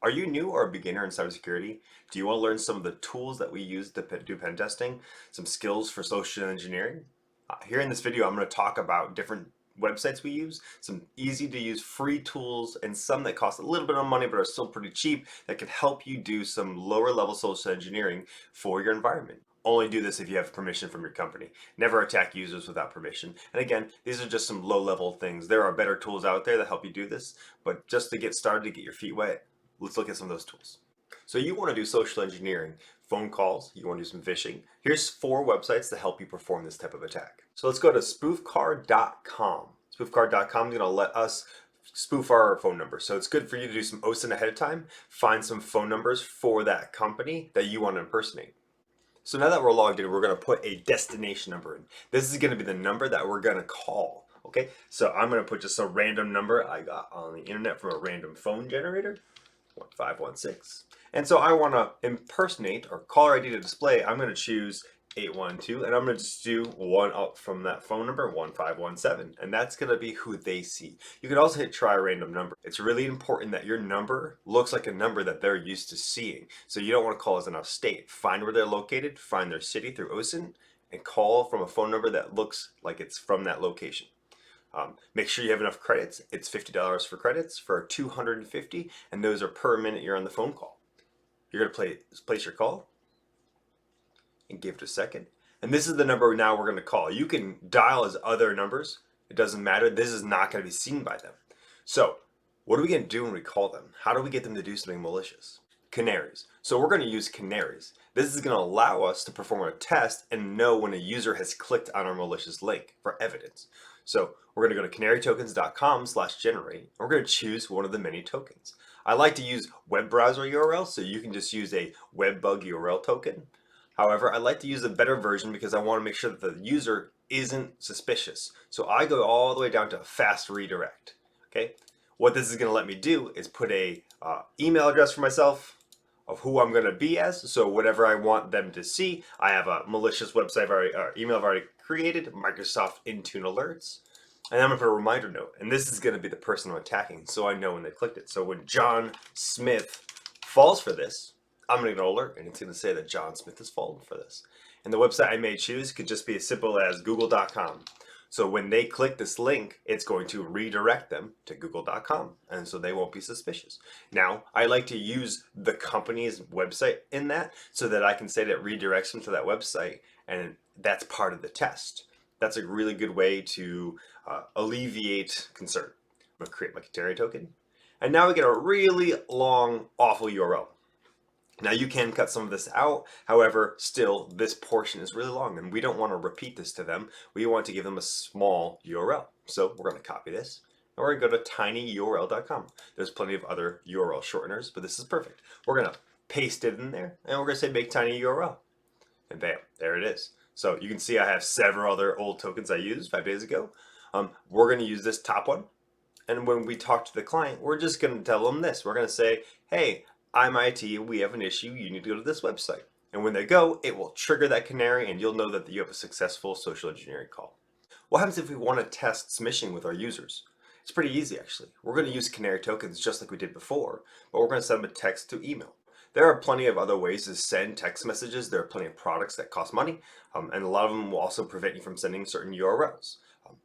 Are you new or a beginner in cybersecurity? Do you want to learn some of the tools that we use to do pen testing, some skills for social engineering? Here in this video, I'm going to talk about different websites we use, some easy to use free tools, and some that cost a little bit of money but are still pretty cheap that can help you do some lower level social engineering for your environment. Only do this if you have permission from your company. Never attack users without permission. And again, these are just some low level things. There are better tools out there that help you do this, but just to get started, to get your feet wet, let's look at some of those tools. So you want to do social engineering, phone calls, you want to do some phishing. Here's 4 websites to help you perform this type of attack. So let's go to spoofcard.com. Spoofcard.com is going to let us spoof our phone number. So it's good for you to do some OSINT ahead of time, find some phone numbers for that company that you want to impersonate. So now that we're logged in, we're going to put a destination number in. This is going to be the number that we're going to call. Okay, so I'm going to put just a random number I got on the internet from a random phone generator. 1516. And so I want to impersonate or caller ID to display. I'm going to choose 812 and I'm going to just do one up from that phone number 1517, and that's going to be who they see. You can also hit try a random number. It's really important that your number looks like a number that they're used to seeing. So you don't want to call as an out state. Find where they're located, find their city through OSINT, and call from a phone number that looks like it's from that location. Make sure you have enough credits. It's $50 for credits for 250, and those are per minute you're on the phone call. You're going to place your call and give it a second. And this is the number now we're going to call. You can dial as other numbers. It doesn't matter. This is not going to be seen by them. So what are we going to do when we call them? How do we get them to do something malicious? Canaries. So we're going to use canaries. This is going to allow us to perform a test and know when a user has clicked on our malicious link for evidence. So we're going to go to canarytokens.com/generate. We're going to choose one of the many tokens. I like to use web browser URL, so you can just use a web bug URL token. However, I like to use a better version because I want to make sure that the user isn't suspicious. So I go all the way down to fast redirect. Okay. What this is going to let me do is put a email address for myself of who I'm going to be as. So whatever I want them to see, I have a malicious website email I've already created, Microsoft Intune alerts. And I'm going to put a reminder note. And this is going to be the person I'm attacking, so I know when they clicked it. So when John Smith falls for this, I'm going to get an alert, and it's going to say that John Smith has fallen for this. And the website I may choose could just be as simple as google.com. So when they click this link, it's going to redirect them to google.com, and so they won't be suspicious. Now, I like to use the company's website in that so that I can say that it redirects them to that website, and that's part of the test. That's a really good way to alleviate concern. I'm going to create my canary token, and now we get a really long, awful URL. Now you can cut some of this out, however, still this portion is really long and we don't want to repeat this to them. We want to give them a small URL. So we're going to copy this and we're going to go to tinyurl.com. There's plenty of other URL shorteners, but this is perfect. We're going to paste it in there and we're going to say make tiny URL. And bam, there it is. So you can see I have several other old tokens I used 5 days ago. We're going to use this top one. And when we talk to the client, we're just going to tell them this. We're going to say, hey, I'm IT, we have an issue, you need to go to this website. And when they go, it will trigger that canary and you'll know that you have a successful social engineering call. What happens if we want to test smishing with our users? It's pretty easy actually. We're going to use canary tokens just like we did before, but we're going to send them a text to email. There are plenty of other ways to send text messages. There are plenty of products that cost money, and a lot of them will also prevent you from sending certain URLs.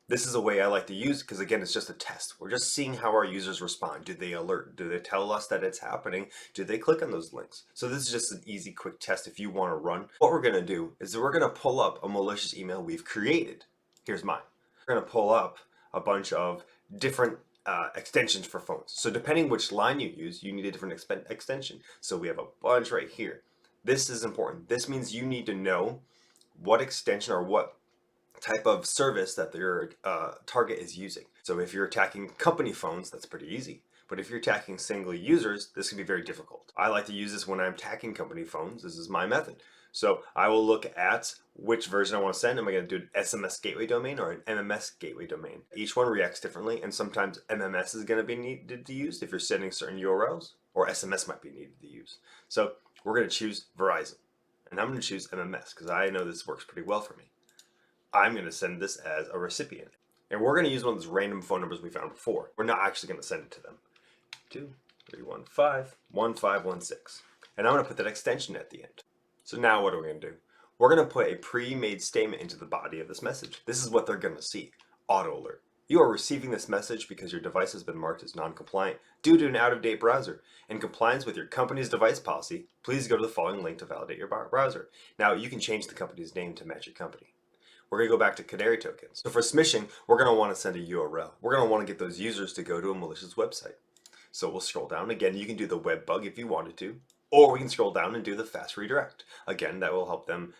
This is a way I like to use because again, it's just a test. We're just seeing how our users respond. Do they alert? Do they tell us that it's happening? Do they click on those links? So this is just an easy, quick test if you want to run. What we're going to do is we're going to pull up a malicious email we've created. Here's mine. We're going to pull up a bunch of different extensions for phones. So depending which line you use, you need a different extension. So we have a bunch right here. This is important. This means you need to know what extension or what type of service that your target is using. So if you're attacking company phones, that's pretty easy. But if you're attacking single users, this can be very difficult. I like to use this when I'm attacking company phones. This is my method. So I will look at which version I want to send. Am I going to do an SMS gateway domain or an MMS gateway domain? Each one reacts differently, and sometimes MMS is going to be needed to use if you're sending certain URLs, or SMS might be needed to use. So we're going to choose Verizon, and I'm going to choose MMS because I know this works pretty well for me. I'm going to send this as a recipient. And we're going to use one of those random phone numbers we found before. We're not actually going to send it to them. 2, 3151516. And I'm going to put that extension at the end. So now what are we going to do? We're going to put a pre-made statement into the body of this message. This is what they're going to see. Auto alert. You are receiving this message because your device has been marked as non-compliant due to an out-of-date browser. In compliance with your company's device policy, please go to the following link to validate your browser. Now you can change the company's name to match your company. We're going to go back to canary tokens. So for smishing, we're going to want to send a URL. We're going to want to get those users to go to a malicious website. So we'll scroll down. Again, you can do the web bug if you wanted to, or we can scroll down and do the fast redirect. Again, that will help them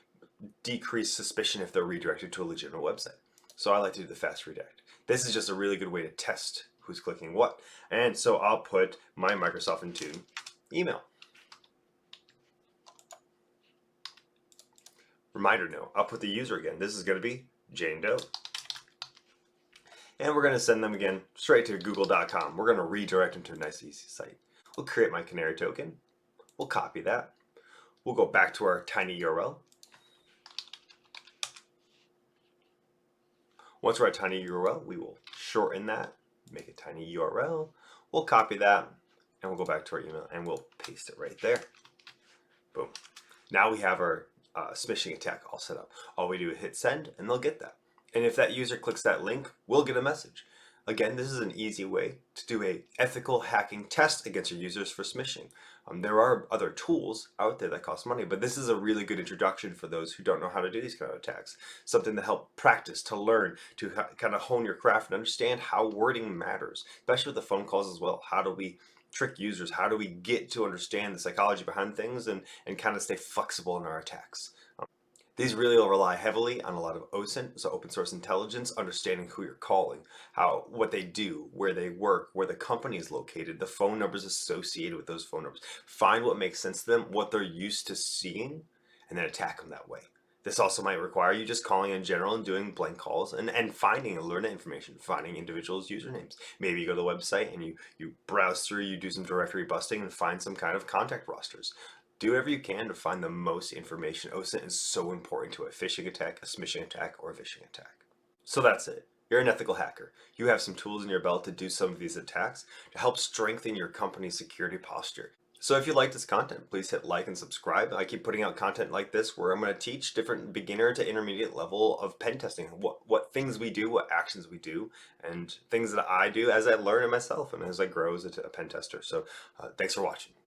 decrease suspicion if they're redirected to a legitimate website. So I like to do the fast redirect. This is just a really good way to test who's clicking what. And so I'll put my Microsoft Intune email. Reminder note, I'll put the user again. This is going to be Jane Doe. And we're going to send them again straight to google.com. We're going to redirect them to a nice easy site. We'll create my canary token. We'll copy that. We'll go back to our tiny URL. Once we're at tiny URL, we will shorten that, make a tiny URL. We'll copy that and we'll go back to our email and we'll paste it right there. Boom. Now we have our smishing attack all set up. All we do is hit send and they'll get that. And if that user clicks that link, we'll get a message. Again, this is an easy way to do a ethical hacking test against your users for smishing. There are other tools out there that cost money, but this is a really good introduction for those who don't know how to do these kind of attacks. Something to help practice, to learn, to kind of hone your craft and understand how wording matters, especially with the phone calls as well. How do we trick users? How do we get to understand the psychology behind things and kind of stay flexible in our attacks? These really will rely heavily on a lot of OSINT, so open source intelligence, understanding who you're calling, what they do, where they work, where the company is located, the phone numbers associated with those phone numbers. Find what makes sense to them, what they're used to seeing, and then attack them that way. This also might require you just calling in general and doing blank calls and finding and learning information, finding individuals' usernames. Maybe you go to the website and you browse through, you do some directory busting and find some kind of contact rosters. Do whatever you can to find the most information. OSINT is so important to a phishing attack, a smishing attack, or a vishing attack. So that's it. You're an ethical hacker. You have some tools in your belt to do some of these attacks to help strengthen your company's security posture. So if you like this content, please hit like and subscribe. I keep putting out content like this where I'm going to teach different beginner to intermediate level of pen testing, what things we do, what actions we do, and things that I do as I learn it myself and as I grow as a pen tester. So thanks for watching.